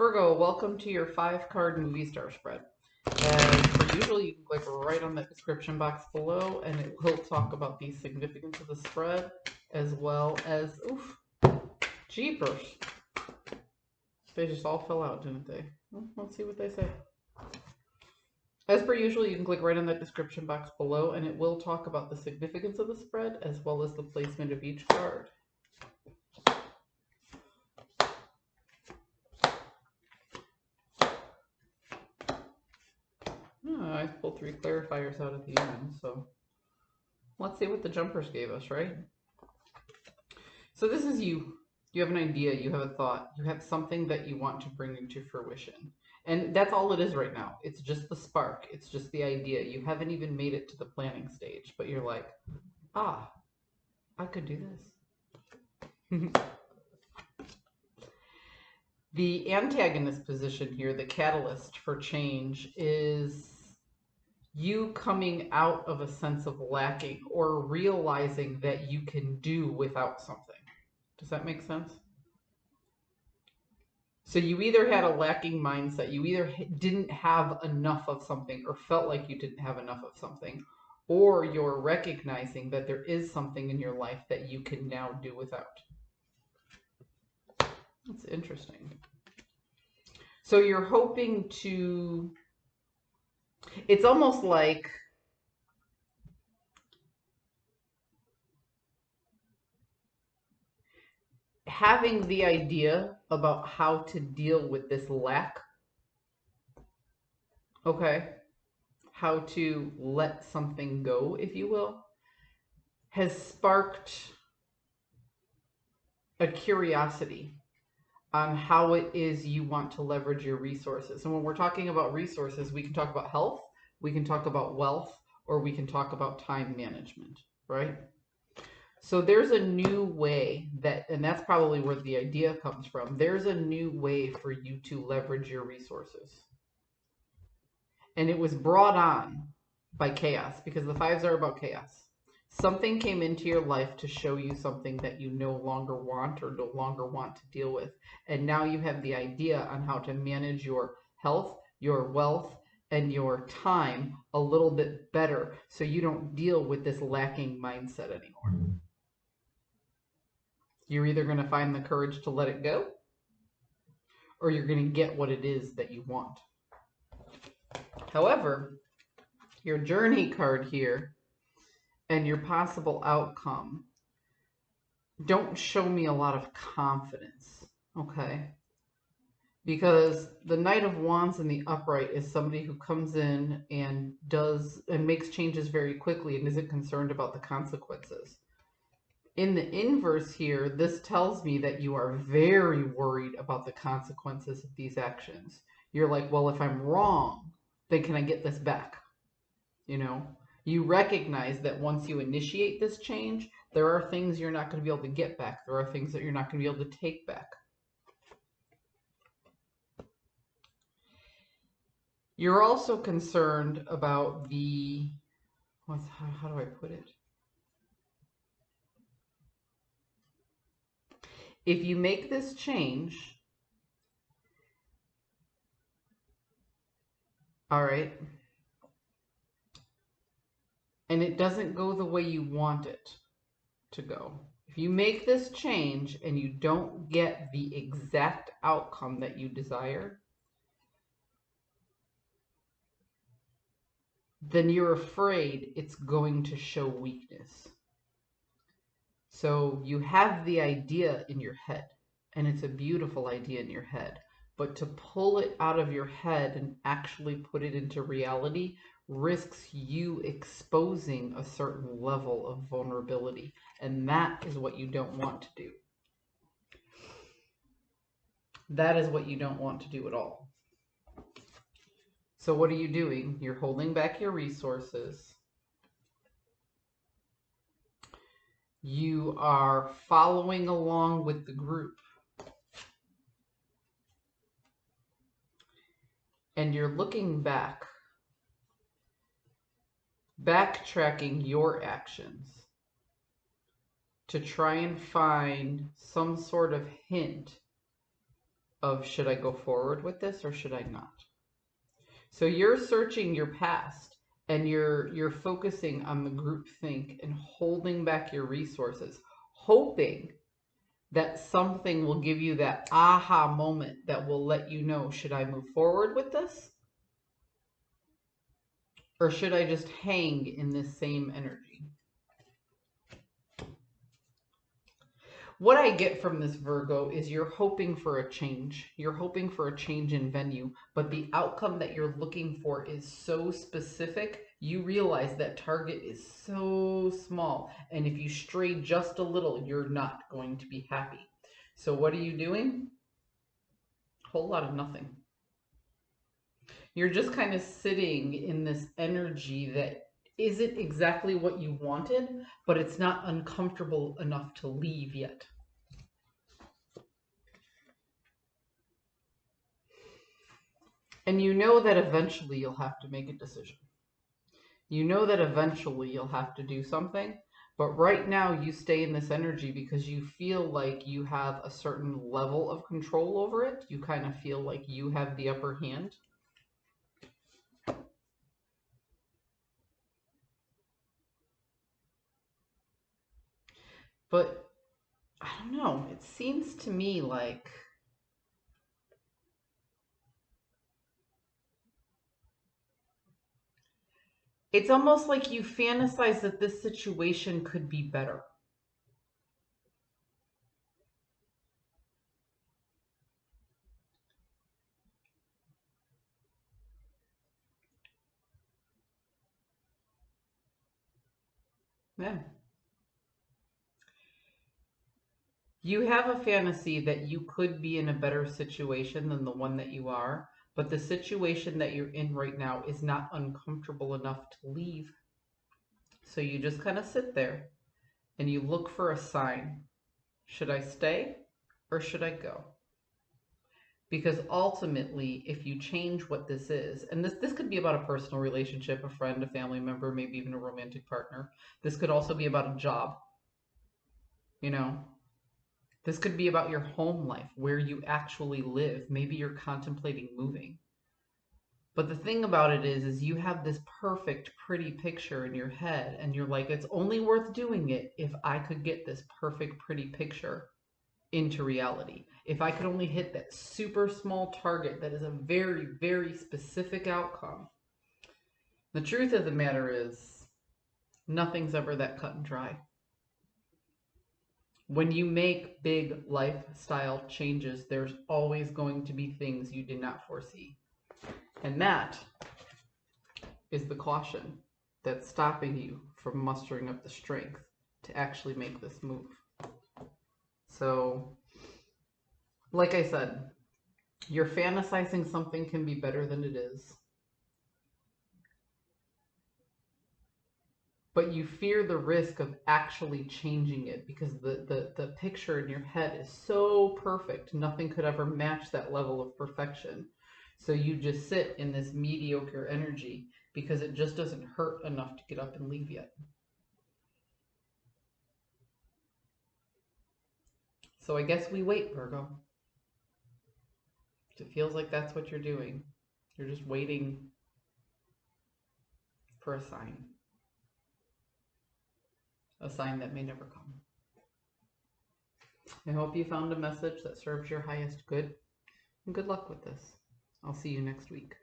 Virgo, welcome to your 5-card movie star spread. As per usual, you can click right on that description box below and it will talk about the significance of the spread as well as, oof, jeepers. They just all fell out, didn't they? Well, let's see what they say. As per usual, you can click right on that description box below and it will talk about the significance of the spread as well as the placement of each card. I pulled 3 clarifiers out at the end, so let's see what the jumpers gave us, right? So this is you. You have an idea, you have a thought, you have something that you want to bring into fruition. And that's all it is right now. It's just the spark. It's just the idea. You haven't even made it to the planning stage, but you're like, ah, I could do this. The antagonist position here, the catalyst for change, is you coming out of a sense of lacking or realizing that you can do without something. Does that make sense? So you either had a lacking mindset, you either didn't have enough of something or felt like you didn't have enough of something, or you're recognizing that there is something in your life that you can now do without. That's interesting. So you're hoping to, it's almost like having the idea about how to deal with this lack, okay, how to let something go, if you will, has sparked a curiosity on how it is you want to leverage your resources. And when we're talking about resources, we can talk about health, we can talk about wealth, or we can talk about time management, right? So there's a new way that, and that's probably where the idea comes from. There's a new way for you to leverage your resources. And it was brought on by chaos, because the 5s are about chaos. Something came into your life to show you something that you no longer want or no longer want to deal with. And now you have the idea on how to manage your health, your wealth, and your time a little bit better so you don't deal with this lacking mindset anymore. You're either going to find the courage to let it go, or you're going to get what it is that you want. However, your journey card here and your possible outcome don't show me a lot of confidence, okay? Because the Knight of Wands in the upright is somebody who comes in and does and makes changes very quickly and isn't concerned about the consequences. In the inverse here, this tells me that you are very worried about the consequences of these actions. You're like, well, if I'm wrong, then can I get this back? You know, you recognize that once you initiate this change, there are things you're not going to be able to get back. There are things that you're not going to be able to take back. You're also concerned about the, how do I put it? If you make this change, all right, and it doesn't go the way you want it to go. If you make this change and you don't get the exact outcome that you desire, then you're afraid it's going to show weakness. So you have the idea in your head, and it's a beautiful idea in your head, but to pull it out of your head and actually put it into reality risks you exposing a certain level of vulnerability, and that is what you don't want to do. That is what you don't want to do at all. So what are you doing? You're holding back your resources. You are following along with the group. And you're looking back, backtracking your actions to try and find some sort of hint of should I go forward with this or should I not? So you're searching your past and you're focusing on the group think and holding back your resources, hoping that something will give you that aha moment that will let you know, should I move forward with this? Or should I just hang in this same energy? What I get from this, Virgo, is you're hoping for a change. You're hoping for a change in venue, but the outcome that you're looking for is so specific, you realize that target is so small. And if you stray just a little, you're not going to be happy. So what are you doing? A whole lot of nothing. You're just kind of sitting in this energy that isn't exactly what you wanted, but it's not uncomfortable enough to leave yet. And you know that eventually you'll have to make a decision. You know that eventually you'll have to do something, but right now you stay in this energy because you feel like you have a certain level of control over it. You kind of feel like you have the upper hand. But I don't know, it seems to me like it's almost like you fantasize that this situation could be better. Yeah. You have a fantasy that you could be in a better situation than the one that you are, but the situation that you're in right now is not uncomfortable enough to leave. So you just kind of sit there and you look for a sign. Should I stay or should I go? Because ultimately, if you change what this is, and this could be about a personal relationship, a friend, a family member, maybe even a romantic partner. This could also be about a job, you know. This could be about your home life, where you actually live. Maybe you're contemplating moving. But the thing about it is you have this perfect, pretty picture in your head, and you're like, it's only worth doing it if I could get this perfect, pretty picture into reality. If I could only hit that super small target that is a very, very specific outcome. The truth of the matter is, nothing's ever that cut and dry. When you make big lifestyle changes, there's always going to be things you did not foresee. And that is the caution that's stopping you from mustering up the strength to actually make this move. So, like I said, you're fantasizing something can be better than it is. But you fear the risk of actually changing it because the picture in your head is so perfect. Nothing could ever match that level of perfection. So you just sit in this mediocre energy because it just doesn't hurt enough to get up and leave yet. So I guess we wait, Virgo. It feels like that's what you're doing. You're just waiting for a sign that may never come. I hope you found a message that serves your highest good, and good luck with this. I'll see you next week.